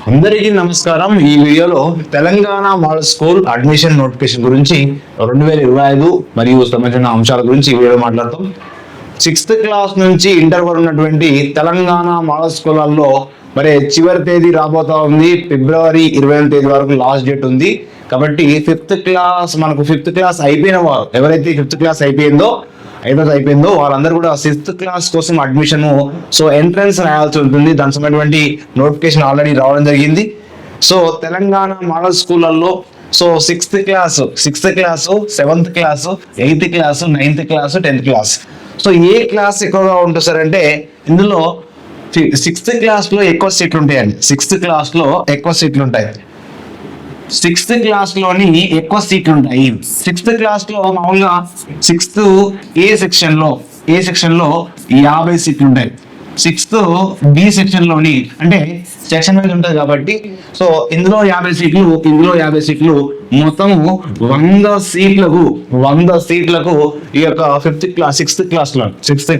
అందరికీ నమస్కారం. ఈ వీడియోలో Telangana model school admission notification గురించి 2025 మరియు సంబంధించిన అంశాల గురించి ఈ వీడియో మాట్లాడతాం. 6th క్లాస్ నుంచి ఇంటర్ వరకు ఉన్నటువంటి తెలంగాణ మోడల్ స్కూళ్ళల్లో మరి చివరి తేదీ రాబోతా ఉంది. ఫిబ్రవరి 20వ తేదీ వరకు లాస్ట్ డేట్ ఉంది. కాబట్టి 5th క్లాస్ అయిపోయిన వారు ఎవరైతే 5th క్లాస్ అయిపోయిందో వాళ్ళందరూ కూడా 6th క్లాస్ కోసం అడ్మిషన్ ఎంట్రన్స్ రాయాల్సి ఉంటుంది. దానికి సంబంధించిన నోటిఫికేషన్ ఆల్రెడీ రావడం జరిగింది. సో తెలంగాణ మోడల్ స్కూళ్ళల్లో 6th class 7th class 8th class 9th class 10th class ఏ క్లాస్ ఎక్కువగా ఉంటుంది సార్ అంటే ఇందులో 6th క్లాస్ లో ఎక్కువ సీట్లు ఉంటాయండి. 6th క్లాస్ లో ఎక్కువ సీట్లు ఉంటాయి. 6th క్లాస్ లోని ఎక్కువ సీట్లు ఉంటాయి. 6th క్లాస్ లో మామూలుగా 6th ఏ సెక్షన్ లో 50 సీట్లు ఉంటాయి. 6th బి సెక్షన్ లోని అంటే సెక్షన్ వైజ్ ఉంటుంది కాబట్టి ఇందులో 50 సీట్లు మొత్తం 100 సీట్లకు ఈ యొక్క 6th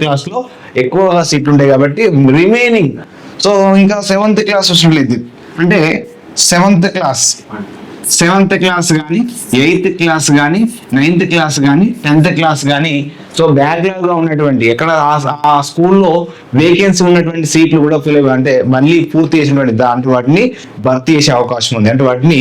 క్లాస్ లో ఎక్కువగా సీట్లు ఉంటాయి కాబట్టి రిమైనింగ్ ఇంకా 7th క్లాస్ వచ్చినట్లయితే అంటే 7th క్లాస్ కానీ 8th క్లాస్ కానీ 9th క్లాస్ కానీ 10th క్లాస్ కానీ బ్యాక్లాగ్ గా ఉన్నటువంటి ఎక్కడ ఆ స్కూల్లో వేకెన్సీ ఉన్నటువంటి సీట్లు కూడా అంటే మళ్ళీ పూర్తి చేసినటువంటి వాటిని భర్తీ చేసే అవకాశం ఉంది. అంటే వాటిని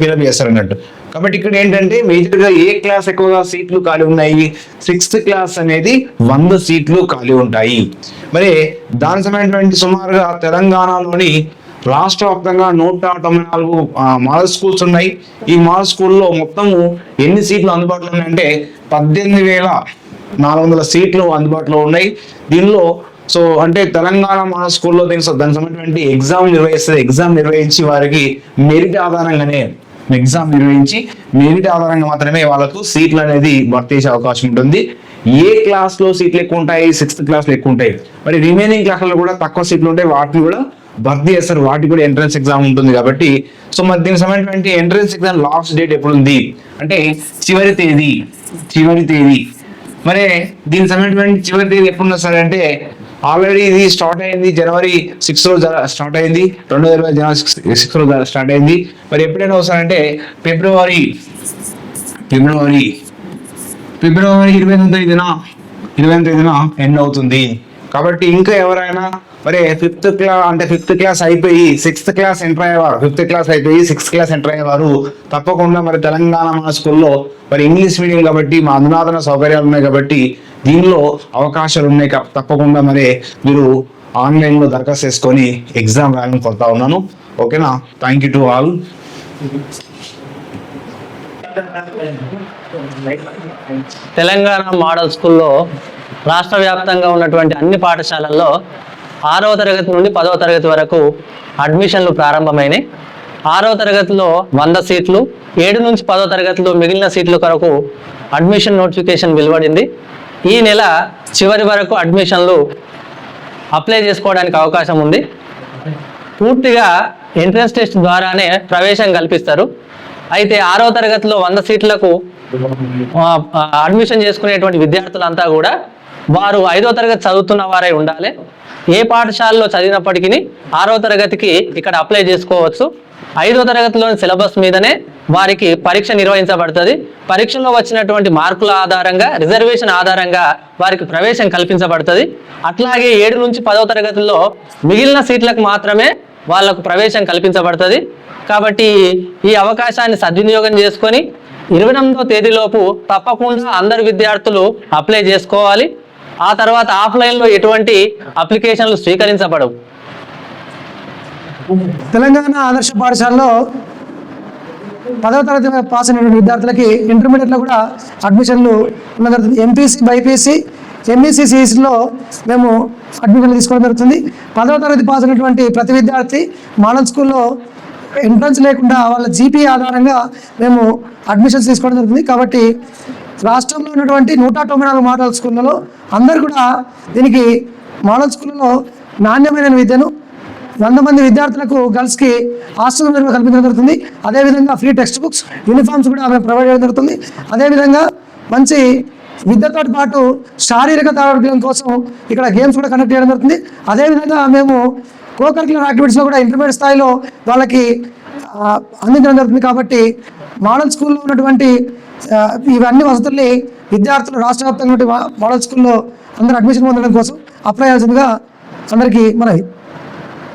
ఫిల్అప్ చేస్తారు అన్నట్టు. కాబట్టి ఇక్కడ ఏంటంటే మేజర్ గా ఏ క్లాస్ ఎక్కువగా సీట్లు ఖాళీ ఉన్నాయి? 6th క్లాస్ అనేది 100 సీట్లు ఖాళీ ఉంటాయి. మరి దాని సంబంధించినటువంటి సుమారుగా తెలంగాణలోని రాష్ట్ర వ్యాప్తంగా 194 మోడల్ స్కూల్స్ ఉన్నాయి. ఈ మోడల్ స్కూల్లో మొత్తం ఎన్ని సీట్లు అందుబాటులో ఉన్నాయంటే 18,400 సీట్లు అందుబాటులో ఉన్నాయి. దీనిలో అంటే తెలంగాణ మోడల్ స్కూల్లో దానికి సంబంధించిన ఎగ్జామ్ నిర్వహించి వారికి మెరిట్ ఆధారంగా మాత్రమే వాళ్ళకు సీట్లు అనేది భర్తీ చేసే అవకాశం ఉంటుంది. ఏ క్లాస్ లో సీట్లు ఎక్కువ ఉంటాయి? 6th క్లాస్ లో ఎక్కువ ఉంటాయి. మరి రిమైనింగ్ క్లాసుల్లో కూడా తక్కువ సీట్లు ఉంటాయి. వాటిని కూడా భర్తీ చేస్తారు. వాటికి కూడా ఎంట్రన్స్ ఎగ్జామ్ ఉంటుంది కాబట్టి మరి దీనికి సంబంధించిన ఎంట్రన్స్ ఎగ్జామ్ లాస్ట్ డేట్ ఎప్పుడు ఉంది అంటే చివరి తేదీ. మరి దీనికి సంబంధించిన చివరి తేదీ ఎప్పుడు సార్ అంటే ఆల్రెడీ ఇది స్టార్ట్ అయింది. January 6 రోజు స్టార్ట్ అయింది. 2020 January 6 రోజు స్టార్ట్ అయింది. మరి ఎప్పుడైనా వస్తారంటే ఫిబ్రవరి 28వ తేదీన ఎండ్ అవుతుంది. కాబట్టి ఇంకా ఎవరైనా మరి 5th క్లాస్ అయిపోయి 6th క్లాస్ ఎంటర్ అయ్యేవారు తప్పకుండా మరి తెలంగాణ మన స్కూల్లో మరి ఇంగ్లీష్ మీడియం కాబట్టి మా అధునాతన సౌకర్యాలు ఉన్నాయి కాబట్టి దీనిలో అవకాశాలు ఉన్నాయి. తప్పకుండా మరి మీరు ఆన్లైన్ లో దరఖాస్తు చేసుకొని ఎగ్జామ్ రాయాలని కోరుతా ఉన్నాను. ఓకేనా? Thank you to all. Telangana model స్కూల్లో రాష్ట్ర వ్యాప్తంగా ఉన్నటువంటి అన్ని పాఠశాలల్లో 6వ తరగతి నుండి 10వ తరగతి వరకు అడ్మిషన్లు ప్రారంభమైనాయి. 6వ తరగతిలో 100 సీట్లు, 7 నుంచి 10వ తరగతిలో మిగిలిన సీట్ల కొరకు అడ్మిషన్ నోటిఫికేషన్ వెలువడింది. ఈ నెల చివరి వరకు అడ్మిషన్లు అప్లై చేసుకోవడానికి అవకాశం ఉంది. పూర్తిగా ఎంట్రన్స్ టెస్ట్ ద్వారానే ప్రవేశం కల్పిస్తారు. అయితే 6వ తరగతిలో 100 సీట్లకు అడ్మిషన్ చేసుకునేటువంటి విద్యార్థులంతా కూడా వారు 5వ తరగతి చదువుతున్న వారై ఉండాలి. ఏ పాఠశాలలో చదివినప్పటికీ 6వ తరగతికి ఇక్కడ అప్లై చేసుకోవచ్చు. 5వ తరగతిలోని సిలబస్ మీదనే వారికి పరీక్ష నిర్వహించబడుతుంది. పరీక్షలో వచ్చినటువంటి మార్కుల ఆధారంగా, రిజర్వేషన్ ఆధారంగా వారికి ప్రవేశం కల్పించబడుతుంది. అట్లాగే 7 నుంచి 10వ తరగతిలో మిగిలిన సీట్లకు మాత్రమే వాళ్లకు ప్రవేశం కల్పించబడుతుంది. కాబట్టి ఈ అవకాశాన్ని సద్వినియోగం చేసుకొని 28వ తేదీలోపు తప్పకుండా అందరు విద్యార్థులు అప్లై చేసుకోవాలి. ఆ తర్వాత ఆఫ్లైన్లో ఎటువంటి అప్లికేషన్లు స్వీకరించబడవు. తెలంగాణ ఆదర్శ పాఠశాలలో 10వ తరగతి పాస్ అయిన విద్యార్థులకి ఇంటర్మీడియట్లో కూడా అడ్మిషన్లు ఉన్న జరుగుతుంది. ఎంపీసీ, బైపీసీ, ఎంఈసీ, సిఈసీలో మేము అడ్మిషన్లు తీసుకోవడం జరుగుతుంది. 10వ తరగతి పాస్ అయినటువంటి ప్రతి విద్యార్థి మోడల్ స్కూల్లో ఎంట్రన్స్ లేకుండా వాళ్ళ జీపీఏ ఆధారంగా మేము అడ్మిషన్స్ తీసుకోవడం జరుగుతుంది. కాబట్టి రాష్ట్రంలో ఉన్నటువంటి 194 మోడల్ స్కూళ్ళలో అందరు కూడా దీనికి మోడల్ స్కూళ్ళలో నాణ్యమైన విద్యను 100 మంది విద్యార్థులకు గర్ల్స్కి హాస్టల్ కల్పించడం జరుగుతుంది. అదేవిధంగా ఫ్రీ టెక్స్ట్ బుక్స్, యూనిఫామ్స్ కూడా మేము ప్రొవైడ్ చేయడం జరుగుతుంది. అదేవిధంగా మంచి విద్యతో పాటు శారీరక ఆరోగ్యం కోసం ఇక్కడ గేమ్స్ కూడా కండక్ట్ చేయడం జరుగుతుంది. అదేవిధంగా మేము కరిక్యులర్ యాక్టివిటీస్లో కూడా ఇంటర్మీడియట్ స్థాయిలో వాళ్ళకి అందించడం జరుగుతుంది. కాబట్టి మోడల్ స్కూల్లో ఉన్నటువంటి ఇవన్నీ వసతుల్ని విద్యార్థులు రాష్ట్ర వ్యాప్తంగా మోడల్ స్కూల్లో అందరూ అడ్మిషన్ పొందడం కోసం అప్లై చేయాల్సిందిగా అందరికీ మనవి.